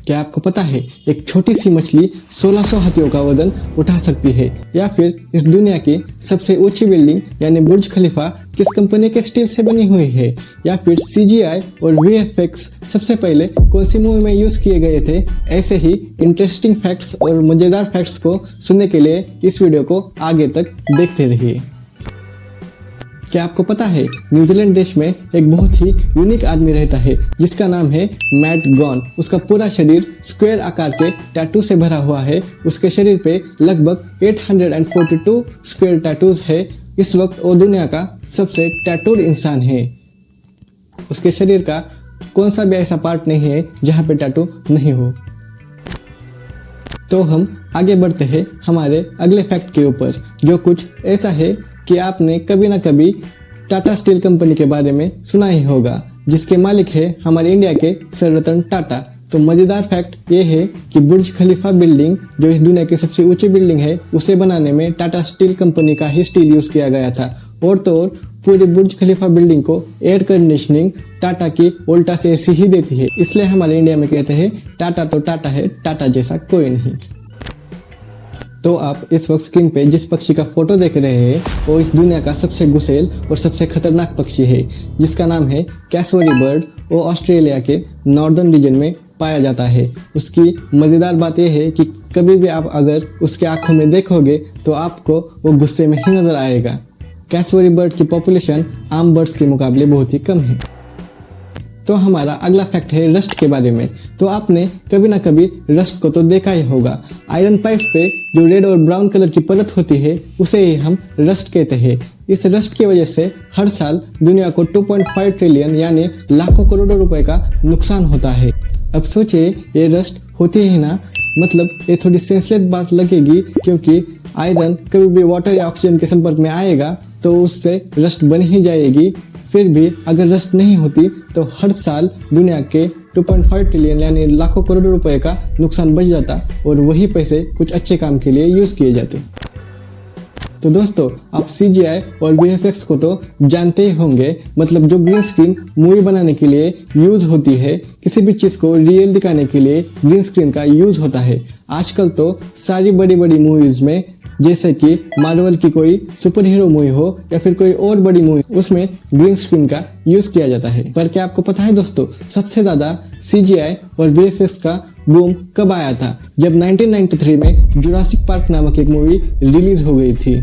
क्या आपको पता है एक छोटी सी मछली 1600 हाथियों का वजन उठा सकती है? या फिर इस दुनिया की सबसे ऊंची बिल्डिंग यानी बुर्ज खलीफा किस कंपनी के स्टील से बनी हुई है? या फिर CGI और VFX सबसे पहले कौन सी मूवी में यूज किए गए थे? ऐसे ही इंटरेस्टिंग फैक्ट्स और मजेदार फैक्ट्स को सुनने के लिए इस वीडियो को आगे तक देखते रहिए। क्या आपको पता है न्यूजीलैंड देश में एक बहुत ही यूनिक आदमी रहता है जिसका नाम है मैट गॉन। उसका पूरा शरीर स्क्वायर आकार के टैटू से भरा हुआ है। उसके शरीर पे लगभग 842 स्क्वायर टैटूज है। इस वक्त वो दुनिया का सबसे टैटूड इंसान है। उसके शरीर का कौन सा भी ऐसा पार्ट नहीं है जहाँ पे टैटू नहीं हो। तो हम आगे बढ़ते हैं हमारे अगले फैक्ट के ऊपर, जो कुछ ऐसा है कि आपने कभी ना कभी टाटा स्टील कंपनी के बारे में सुना ही होगा, जिसके मालिक है हमारे इंडिया के सर रतन टाटा। तो मजेदार फैक्ट ये है कि बुर्ज खलीफा बिल्डिंग, जो इस दुनिया की सबसे ऊंची बिल्डिंग है, उसे बनाने में टाटा स्टील कंपनी का ही स्टील यूज किया गया था। और तो और पूरी बुर्ज खलीफा बिल्डिंग को एयर कंडीशनिंग टाटा की वोल्टास एसी ही देती है। इसलिए हमारे इंडिया में कहते हैं टाटा तो टाटा है, टाटा जैसा कोई नहीं। तो आप इस वक्त स्क्रीन पे जिस पक्षी का फोटो देख रहे हैं वो इस दुनिया का सबसे गुस्सेल और सबसे खतरनाक पक्षी है, जिसका नाम है कैसवरी बर्ड। वो ऑस्ट्रेलिया के नॉर्दर्न रीजन में पाया जाता है। उसकी मज़ेदार बात यह है कि कभी भी आप अगर उसके आंखों में देखोगे तो आपको वो गुस्से में ही नजर आएगा। कैसवरी बर्ड की पॉपुलेशन आम बर्ड्स के मुकाबले बहुत ही कम है। तो हमारा अगला फैक्ट है रस्ट के बारे में। तो आपने कभी ना कभी रस्ट को तो देखा ही होगा। आयरन पाइप पे जो रेड और ब्राउन कलर की परत होती है उसे ही हम रस्ट कहते हैं। इस रस्ट की वजह से हर साल दुनिया को 2.5 ट्रिलियन यानी लाखों करोड़ों रुपए का नुकसान होता है। अब सोचिए ये रस्ट होती है ना, मतलब ये थोड़ी सेंसलेस बात लगेगी, क्योंकि आयरन कभी भी वाटर या ऑक्सीजन के संपर्क में आएगा तो उससे रस्ट बन ही जाएगी। फिर भी अगर रस्ट नहीं होती तो हर साल दुनिया के 2.5 ट्रिलियन यानी लाखों करोड़ रुपए का नुकसान बच जाता और वही पैसे कुछ अच्छे काम के लिए यूज किए जाते। तो दोस्तों, आप CGI और VFX को तो जानते ही होंगे, मतलब जो ग्रीन स्क्रीन मूवी बनाने के लिए यूज होती है। किसी भी चीज को रियल दिखाने के लिए ग्रीन स्क्रीन का यूज होता है। आजकल तो सारी बड़ी बड़ी मूवीज में, जैसे कि मार्वल की कोई सुपर हीरो मूवी हो या फिर कोई और बड़ी मूवी, उसमें ग्रीन स्क्रीन का यूज किया जाता है। पर क्या आपको पता है दोस्तों, सबसे ज्यादा CGI और VFX का बूम कब आया था? जब 1993 में जुरासिक पार्क नामक एक मूवी रिलीज हो गई थी।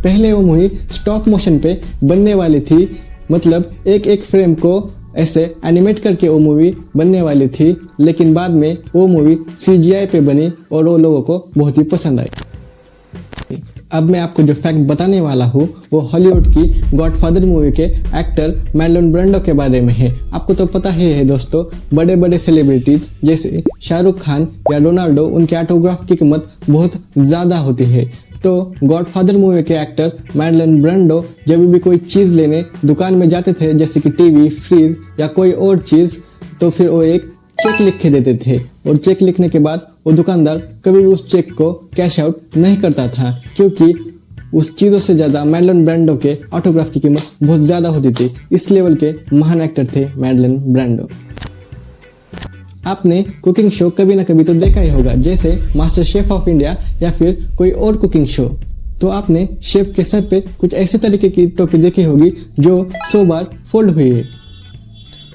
पहले वो मूवी स्टॉप मोशन पे बनने वाली थी, मतलब एक एक फ्रेम को ऐसे एनिमेट करके वो मूवी बनने वाली थी। लेकिन बाद में वो मूवी CGI पे बनी और वो लोगों को बहुत ही पसंद आई। अब मैं आपको जो फैक्ट बताने वाला हूँ वो हॉलीवुड की गॉडफादर मूवी के एक्टर मार्लोन ब्रांडो के बारे में है। आपको तो पता ही है दोस्तों, बड़े बड़े सेलिब्रिटीज जैसे शाहरुख खान या रोनाल्डो, उनके ऑटोग्राफ की कीमत बहुत ज़्यादा होती है। तो गॉडफादर मूवी के एक्टर मार्लोन ब्रांडो जब भी कोई चीज़ लेने दुकान में जाते थे, जैसे कि टीवी, फ्रिज या कोई और चीज़, तो फिर वो एक चेक लिख के देते थे। और चेक लिखने के बाद वो दुकानदार कभी भी उस चेक को कैश आउट नहीं करता था, क्योंकि उस चीज़ों से ज़्यादा मार्लोन ब्रांडो के ऑटोग्राफ की कीमत बहुत ज़्यादा होती थी। इस लेवल के महान एक्टर थे मार्लोन ब्रांडो। आपने कुकिंग शो कभी ना कभी तो देखा ही होगा, जैसे मास्टर शेफ ऑफ इंडिया या फिर कोई और कुकिंग शो। तो आपने शेफ के सर पे कुछ ऐसे तरीके की टोपी देखी होगी जो 100 बार फोल्ड हुई है।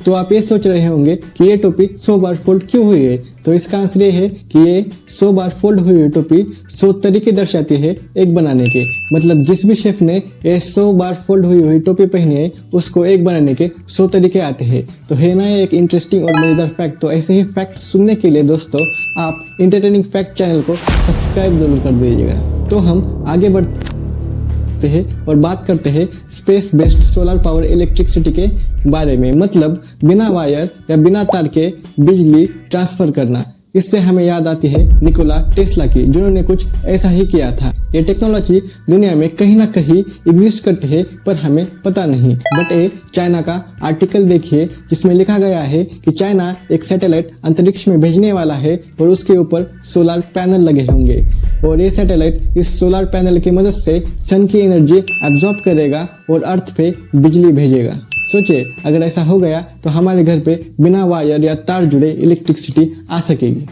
तो आप ये सोच रहे होंगे कि ये टोपी 100 बार फोल्ड क्यों हुई है? तो इसका आंसर ये है कि ये 100 बार फोल्ड हुई टोपी 100 तरीके दर्शाती है एक बनाने के। मतलब जिस भी शेफ ने ये 100 बार फोल्ड हुई टोपी पहनी है, उसको एक बनाने के 100 तरीके आते हैं। तो है ना एक इंटरेस्टिंग और मजेदार फैक्ट। तो ऐसे ही फैक्ट सुनने के लिए दोस्तों आप इंटरटेनिंग फैक्ट चैनल को सब्सक्राइब जरूर कर दीजिएगा। तो हम आगे बढ़ते हैं और बात करते हैं space based solar power electricity के बारे में, मतलब बिना वायर या बिना तार के बिजली ट्रांसफर करना। इससे हमें याद आती है निकोला टेस्ला की, जिन्होंने कुछ ऐसा ही किया था। ये टेक्नोलॉजी दुनिया में कहीं ना कहीं एग्जिस्ट करती है पर हमें पता नहीं। बट ये चाइना का आर्टिकल देखिए, जिसमें लिखा गया है कि चाइना एक सैटेलाइट अंतरिक्ष में भेजने वाला है और उसके ऊपर सोलर पैनल लगे होंगे। और ये सैटेलाइट इस सोलर पैनल की मदद से सन की एनर्जी एब्जॉर्ब करेगा और अर्थ पे बिजली भेजेगा। सोचिए अगर ऐसा हो गया तो हमारे घर पे बिना वायर या तार जुड़े इलेक्ट्रिसिटी आ सकेगी।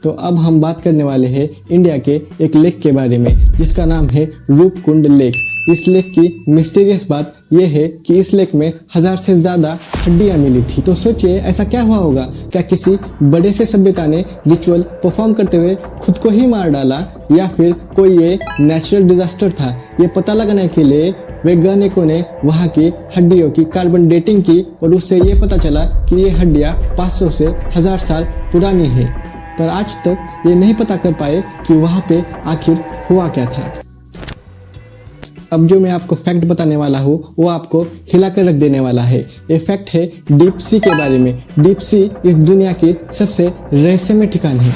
तो अब हम बात करने वाले हैं इंडिया के एक लेक के बारे में जिसका नाम है रूपकुंड लेक। इस लेक की मिस्टीरियस बात यह है कि इस लेक में 1000 से ज़्यादा हड्डियां मिली थी। तो सोचिए ऐसा क्या हुआ होगा, क्या किसी बड़े से सभ्यता ने रिचुअल परफॉर्म करते हुए खुद को ही मार डाला या फिर कोई ये नेचुरल डिजास्टर था। ये पता लगाने के लिए वैज्ञानिकों ने वहाँ की हड्डियों की कार्बन डेटिंग की और उससे ये पता चला कि ये हड्डियाँ 500 से 1000 साल पुरानी है। पर आज तक ये नहीं पता कर पाए कि वहाँ पे आखिर हुआ क्या था। अब जो मैं आपको फैक्ट बताने वाला हूँ वो आपको हिला कर रख देने वाला है। ये फैक्ट है डीप सी के बारे में। डीप सी इस दुनिया की सबसे रहस्यमय ठिकान है।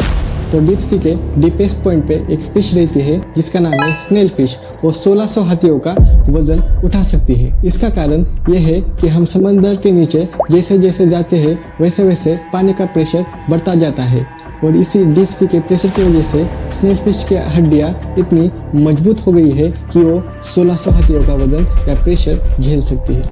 तो डीप सी के डीपेस्ट पॉइंट पे एक फिश रहती है जिसका नाम है स्नेल फिश। वो 1600 हाथियों का वजन उठा सकती है। इसका कारण यह है कि हम समंदर के नीचे जैसे जैसे जाते हैं वैसे वैसे पानी का प्रेशर बढ़ता जाता है और इसी डीप सी के प्रेशर की वजह से स्नेल फिश की हड्डियाँ इतनी मजबूत हो गई है कि वो 1600 हाथियों का वजन या प्रेशर झेल सकती है।